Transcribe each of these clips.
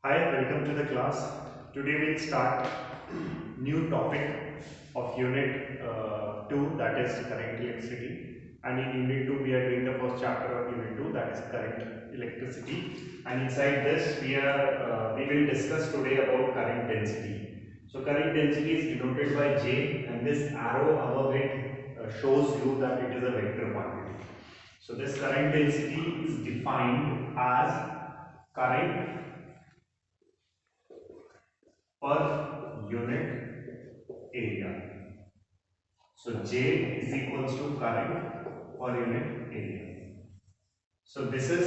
Hi, welcome to the class. Today we'll start new topic of unit 2, that is current electricity, and in unit 2 we are doing the first chapter of unit 2, that is current electricity, and inside this we will discuss today about current density. So current density is denoted by J, and this arrow above it shows you that it is a vector quantity. So this current density is defined as current per unit area. So J is equals to current per unit area. So this is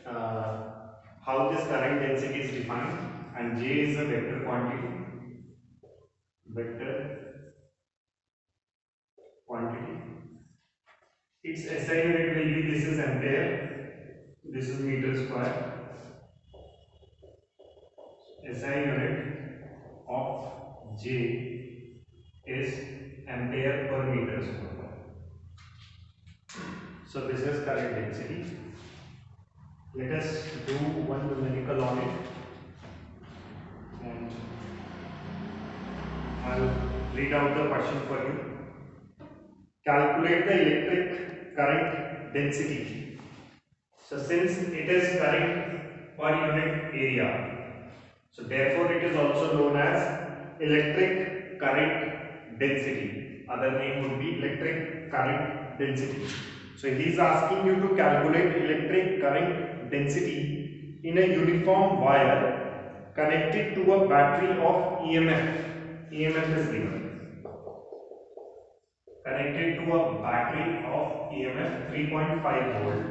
how this current density is defined, and J is a vector quantity. Vector quantity. Its SI unit will be, this is ampere, this is meter square. SI unit of J is ampere per meter square. So this is current density. Let us do one numerical on it, and I'll read out the question for you. Calculate the electric current density. So since it is current per unit area, so therefore it is also known as electric current density. Other name would be electric current density. So he is asking you to calculate electric current density in a uniform wire connected to a battery of EMF. EMF is given. Connected to a battery of EMF 3.5 volt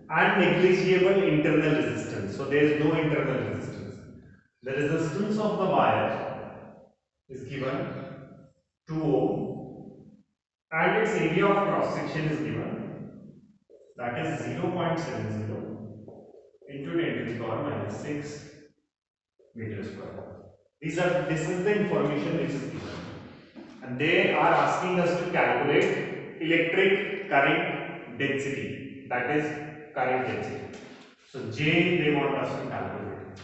and negligible internal resistance. So there is no internal resistance. The resistance of the wire is given 2 ohm and its area of cross section is given, that is 0.70 into 10 to the power minus 6 meter square. This is the information which is given, and they are asking us to calculate electric current density, that is current density. So J they want us to calculate.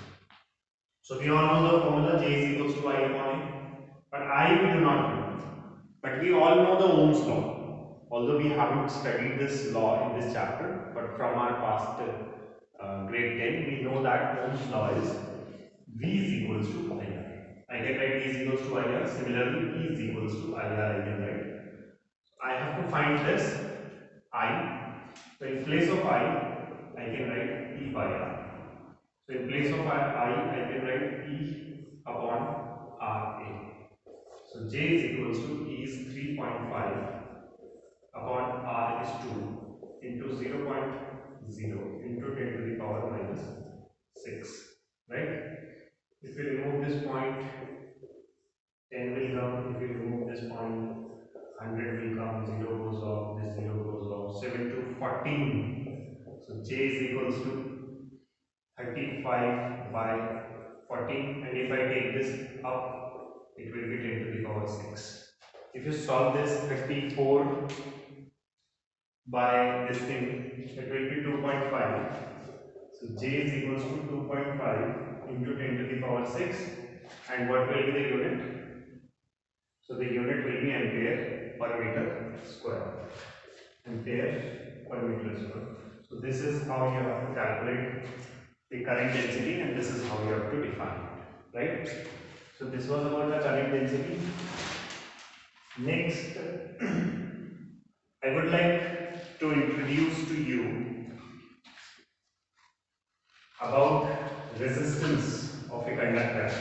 So we all know the formula, J is equals to I upon A, but I we do not know. But we all know the Ohm's law, although we haven't studied this law in this chapter, but from our past grade 10 we know that Ohm's law is V is equals to IR. I can write V is equals to IR. Similarly, E is equals to IR I can write. I have to find this I. So in place of I can write E by R. So in place of I can write E upon RA. So J is equals to E is 3.5 upon R is 2 into 0.0 into 10 to the power minus 6. Right? If we remove this point, 10 will come. If we remove this point, 100 will come. 0 goes off. This 0 goes off. 7 to 14. So J is equals to 35 by 14. And if I take this up, it will be 10 to the power 6. If you solve this 34 by this thing, it will be 2.5. So J is equals to 2.5 into 10 to the power 6. And what will be the unit? So the unit will be ampere per meter square. Ampere per meter square. So this is how you have to calculate the current density, and this is how you have to define it. Right? So this was about the current density. Next, I would like to introduce to you about resistance of a conductor.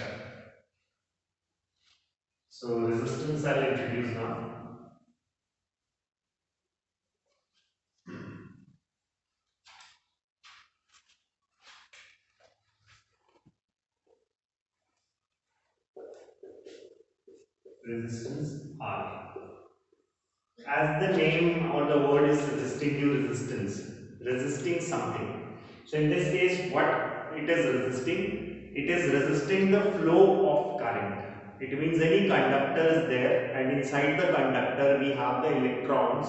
So resistance I'll introduce now. Resistance R. As the name or the word is suggesting you, resisting something. So in this case, what it is resisting? It is resisting the flow of current. It means any conductor is there, and inside the conductor we have the electrons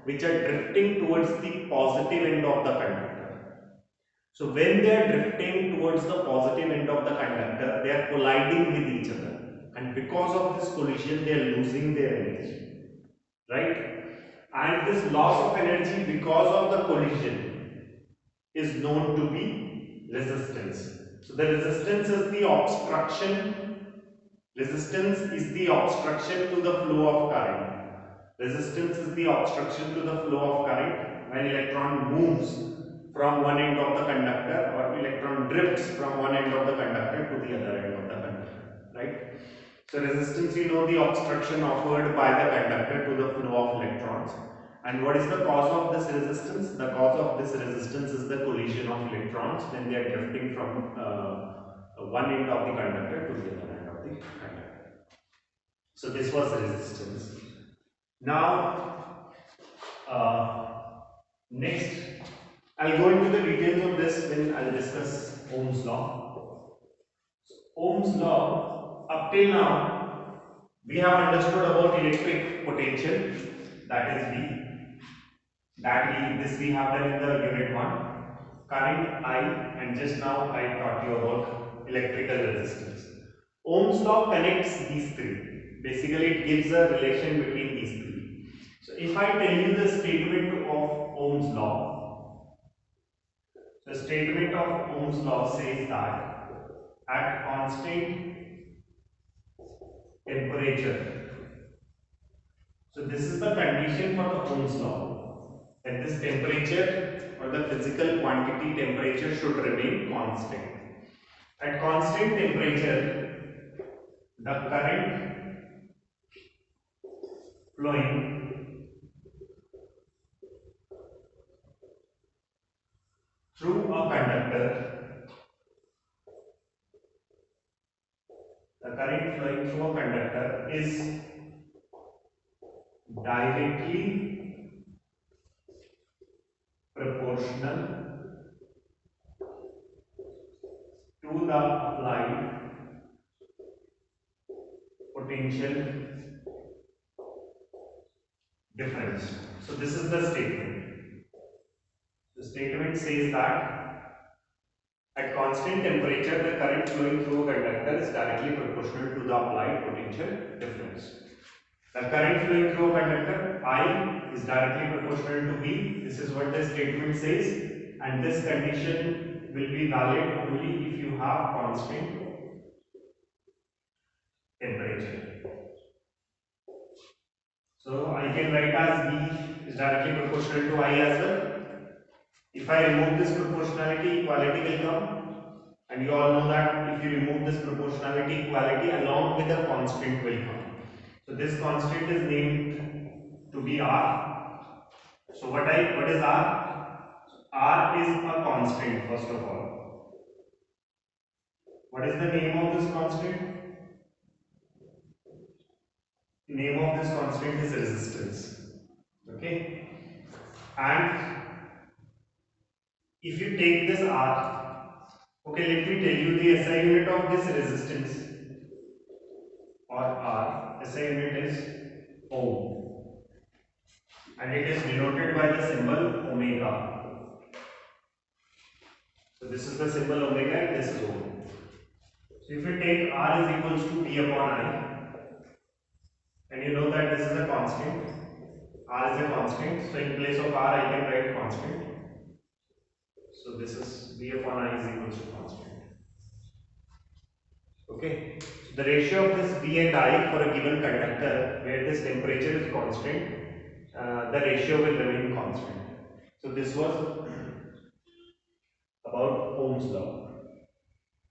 which are drifting towards the positive end of the conductor. So when they are drifting towards the positive end of the are colliding with each other, and because of this collision they are losing their energy, right? And this loss of energy because of the collision is known to be resistance. So the resistance is the obstruction. Resistance is the obstruction to the flow of current. Resistance is the obstruction to the flow of current when electron moves from one end of the conductor, or electron drifts from one end of the conductor to the other end of the conductor, right? So resistance, we know, the obstruction offered by the conductor to the flow of electrons. And what is the cause of this resistance? The cause of this resistance is the collision of electrons when they are drifting from one end of the conductor to the other end of the conductor. So this was resistance. Now, next, I'll go into the details of this when I'll discuss Ohm's law. So, Ohm's law, up till now, we have understood about electric potential, that is V. This we have done in the unit 1. Current I, and just now I taught you about electrical resistance. Ohm's law connects these three. Basically, it gives a relation between these three. So, if I tell you the statement of Ohm's law, the statement of Ohm's law says that at constant temperature, so this is the condition for the Ohm's law, that this temperature or the physical quantity temperature should remain constant. At constant temperature, the current flowing through a conductor, is directly proportional to the applied potential difference. So this is the statement. The statement says that at constant temperature, the current flowing through a conductor is directly proportional to the applied potential difference. The current flowing through a conductor, I, is directly proportional to V. This is what the statement says, and this condition will be valid only if you have constant temperature. So I can write as V is directly proportional to I as well. If I remove this proportionality, equality will come, and you all know that if you remove this proportionality, equality along with a constant will come. So this constant is named to be R. So what is R? R is a constant, first of all. What is the name of this constant? The name of this constant is resistance. Okay? And if you take this R, okay, let me tell you the SI unit of this resistance, or R. SI unit is Ohm, and it is denoted by the symbol omega. So this is the symbol omega and this is Ohm. So if you take R is equals to P upon I, and you know that this is a constant, R is a constant, so in place of R I can write constant. So this is V upon I is equals to constant. Okay. So the ratio of this V and I for a given conductor where this temperature is constant, the ratio will remain constant. So this was about Ohm's law.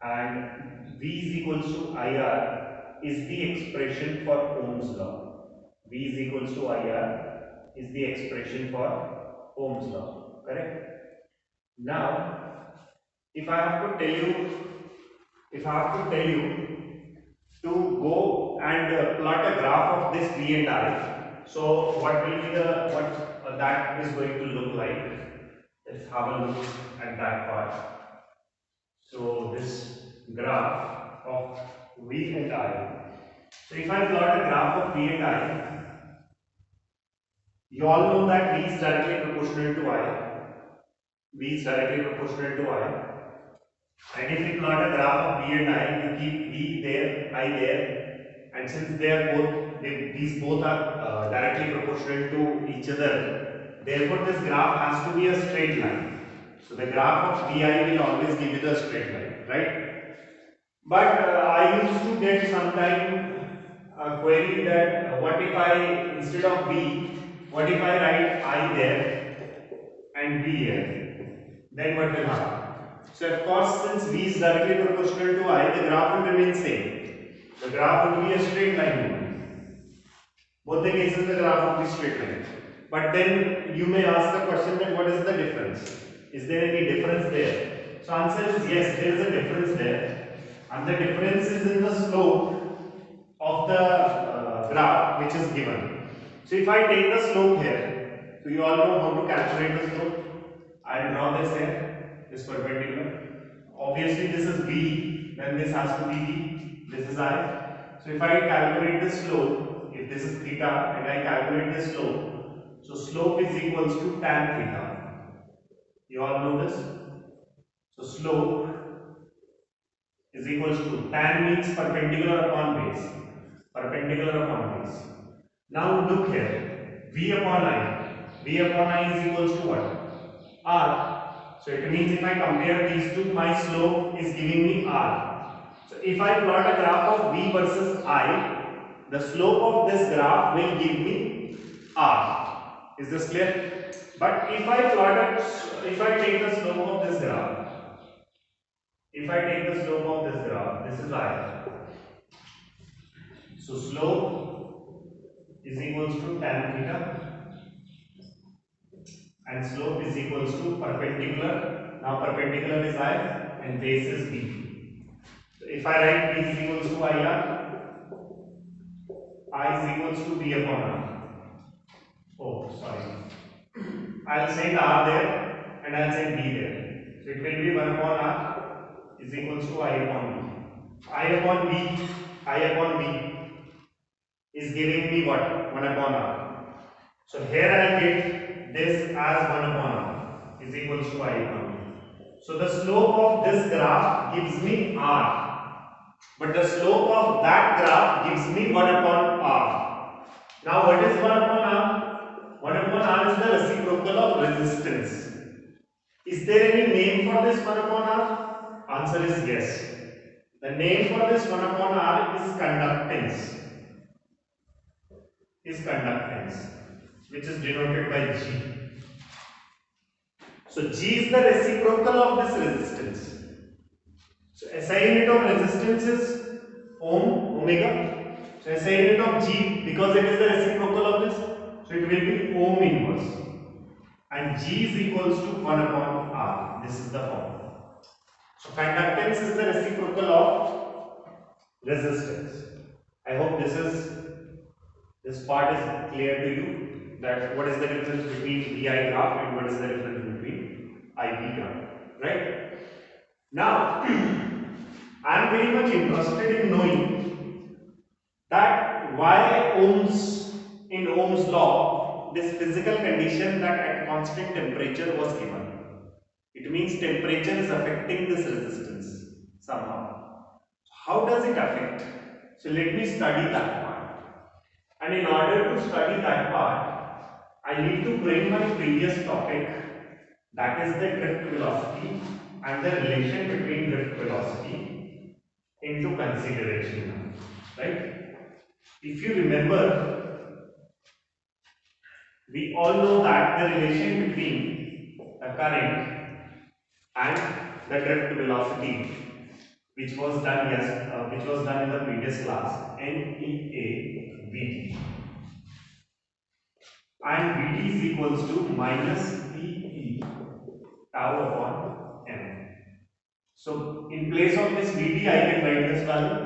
And V is equals to IR is the expression for Ohm's law. V is equals to IR is the expression for Ohm's law. Correct? Now, if I have to tell you to go and plot a graph of this V and I, so what will be that is going to look like? Let's have a look at that part. So this graph of V and I. So if I plot a graph of V and I, you all know that V is directly proportional to I. V is directly proportional to I. And if we plot a graph of V and I, we keep V there, I there, and since they are both, these both are directly proportional to each other, therefore this graph has to be a straight line. So the graph of Vi will always give you the straight line, right? But I used to get sometime a query that what if I, instead of V, what if I write I there and V here? Then what will happen? So of course, since V is directly proportional to I, the graph will remain same. The graph will be a straight line only. Both the cases the graph will be straight line. But then you may ask the question that what is the difference? Is there any difference there? So answer is yes, there is a difference there. And the difference is in the slope of the graph which is given. So if I take the slope here, so you all know how to calculate the slope. I will draw this here, this perpendicular. Obviously this is B, then this has to be V, this is I. So if I calculate the slope, if this is theta and I calculate the slope, so slope is equals to tan theta. You all know this? So slope is equals to, tan means perpendicular upon base. Perpendicular upon base. Now look here, V upon I. V upon I is equals to what? R. So it means if I compare these two, my slope is giving me R. So if I plot a graph of V versus I, the slope of this graph will give me R. Is this clear? But if I plot if I take the slope of this graph, if I take the slope of this graph, this is I. So slope is equals to tan theta and slope is equals to perpendicular. Now perpendicular is I and base is B. So if I write B is equals to IR, I is equals to B upon R. Oh, sorry. I'll send R there and I'll send B there. So it will be 1 upon R is equals to I upon B. I upon B is giving me what? 1 upon R. So here I get this as 1 upon R is equals to I upon B. So the slope of this graph gives me R, but the slope of that graph gives me 1 upon R. Now what is 1 upon R? 1 upon R is the reciprocal of resistance. Is there any name for this 1 upon R? Answer is yes. The name for this 1 upon R is conductance. Which is denoted by G. So G is the reciprocal of this resistance. So SI unit of resistance is omega. So SI unit of G, because it is the reciprocal of this, so it will be ohm inverse. And G is equals to 1 upon R. This is the formula. So conductance is the reciprocal of resistance. I hope this part is clear to you, that what is the difference between VI graph and what is the difference between IP graph, right? Now, I am very much interested in knowing that why in Ohm's law, this physical condition that at constant temperature was given. It means temperature is affecting this resistance somehow. How does it affect? So let me study that part. And in order to study that part, I need to bring my previous topic, that is the drift velocity and the relation between drift velocity, into consideration. Right? If you remember, we all know that the relation between the current and the drift velocity, which was done in the previous class, NEA VT, and VT is equals to minus EE tau upon M. So in place of this VT, I can write this value.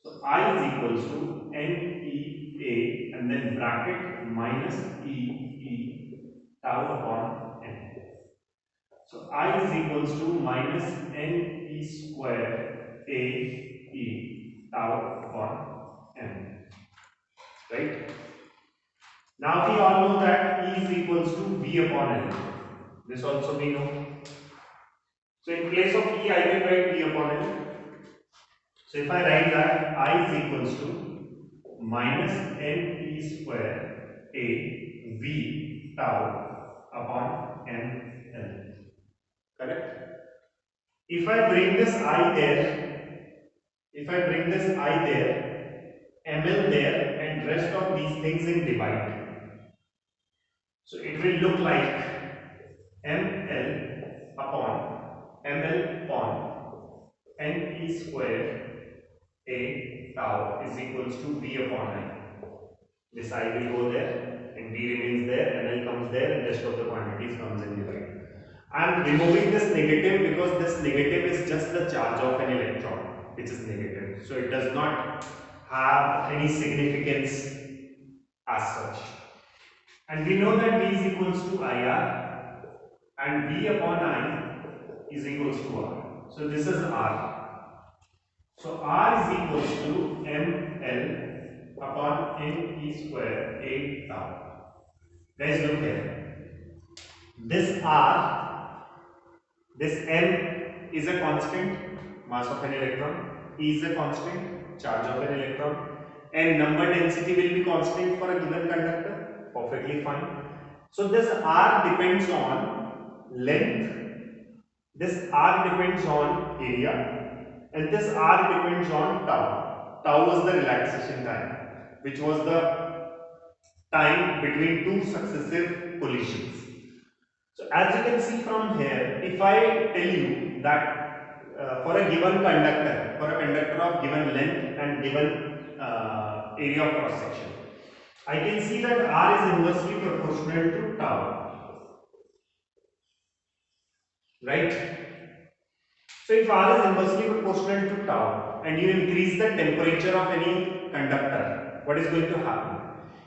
So I is equals to NEA and then bracket minus EE tau upon M. So I is equals to minus NE square AE tau upon M. Right? Now we all know that E is equals to V upon L. This also we know. So in place of E, I can write V upon L. So if I write that I is equals to minus N E square A V tau upon M L. Correct? If I bring this I there, if I bring this I there, ML there, and rest of these things in divide. So it will look like ML upon ML upon NE square A tau is equals to V upon I. This I will go there and V remains there, ML comes there, and rest of the quantities comes in divide. I am removing this negative because this negative is just the charge of an electron, which is negative. So it does not have any significance as such. And we know that V is equals to IR and V upon I is equals to R. So this is R. So R is equals to ML upon NE square A tau. Guys, look here. This R, this M is a constant, mass of an electron. E is a constant, charge of an electron. And number density will be constant for a given conductor. Perfectly fine. So this R depends on length, this R depends on area, and this R depends on tau. Tau was the relaxation time, which was the time between two successive collisions. So as you can see from here, if I tell you that for a given conductor, for a conductor of given length and given area of cross section, I can see that R is inversely proportional to tau, right? So if R is inversely proportional to tau and you increase the temperature of any conductor, what is going to happen?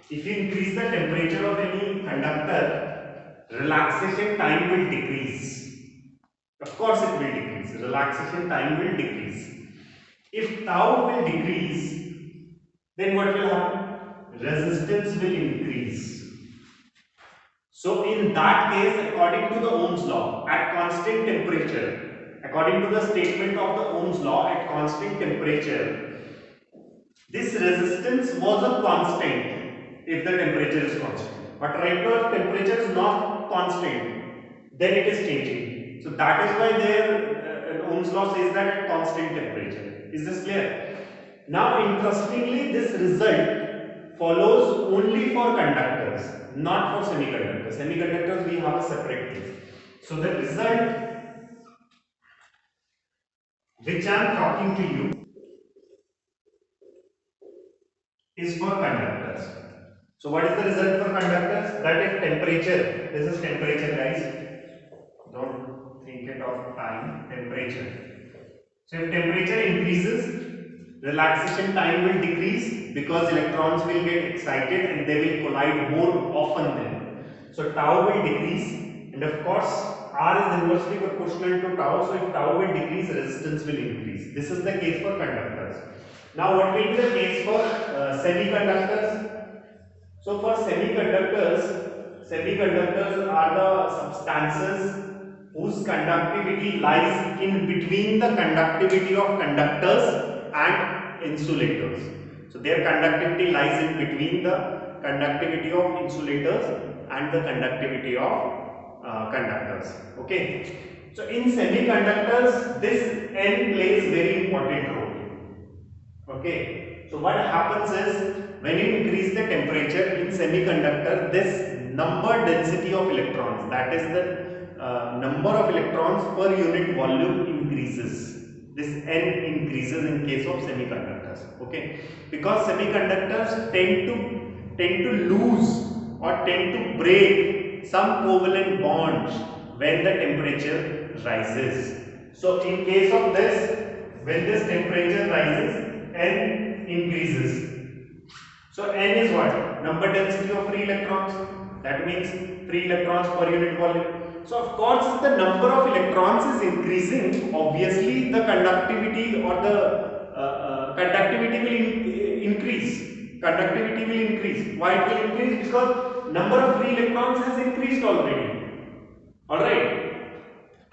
If you increase the temperature of any conductor, relaxation time will decrease. Of course it will decrease. Relaxation time will decrease. If tau will decrease, then what will happen? Resistance will increase. So in that case, according to the Ohm's law, at constant temperature, according to the statement of the Ohm's law, at constant temperature, this resistance was a constant if the temperature is constant. But right now, if temperature is not constant, then it is changing. So that is why there Ohm's law says that at constant temperature. Is this clear? Now, interestingly, this result follows only for conductors, not for semiconductors. Semiconductors we have a separate case. So the result which I am talking to you is for conductors. So what is the result for conductors? That if temperature, this is temperature guys, don't think it of time, temperature. So if temperature increases, relaxation time will decrease because electrons will get excited and they will collide more often then. So tau will decrease, and of course R is inversely proportional to tau, so if tau will decrease, resistance will increase. This is the case for conductors. Now what will be the case for semiconductors? So for semiconductors, semiconductors are the substances whose conductivity lies in between the conductivity of conductors and insulators. So their conductivity lies in between the conductivity of insulators and the conductivity of conductors. Okay. So in semiconductors, this N plays very important role. Okay. So what happens is, when you increase the temperature in semiconductor, this number density of electrons, that is the number of electrons per unit volume increases. This N increases in case of semiconductors. Okay, because semiconductors tend to lose or tend to break some covalent bonds when the temperature rises. So in case of this, when this temperature rises, N increases. So N is what? Number density of free electrons. That means free electrons per unit volume. So of course, if the number of electrons is increasing, obviously the conductivity or the conductivity will increase. Conductivity will increase. Why it will increase? Because number of free electrons has increased already. Alright.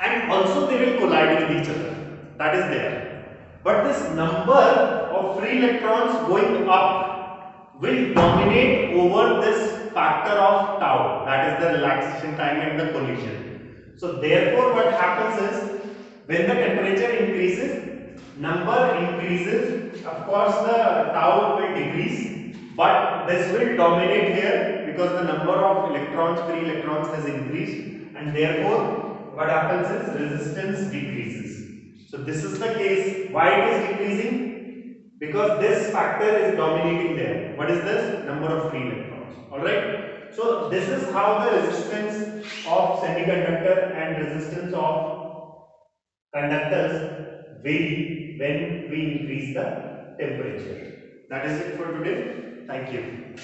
and also they will collide with each other. That is there. But this number of free electrons going up will dominate over this factor of tau, that is the relaxation time and the collision. So therefore what happens is, when the temperature increases, number increases, of course the tau will decrease, but this will dominate here because the number of electrons, free electrons has increased, and therefore what happens is resistance decreases. So this is the case. Why it is decreasing? Because this factor is dominating there. What is this? Number of free electrons. Alright. So this is how the resistance of semiconductor and resistance of conductors vary when we increase the temperature. That is it for today. Thank you.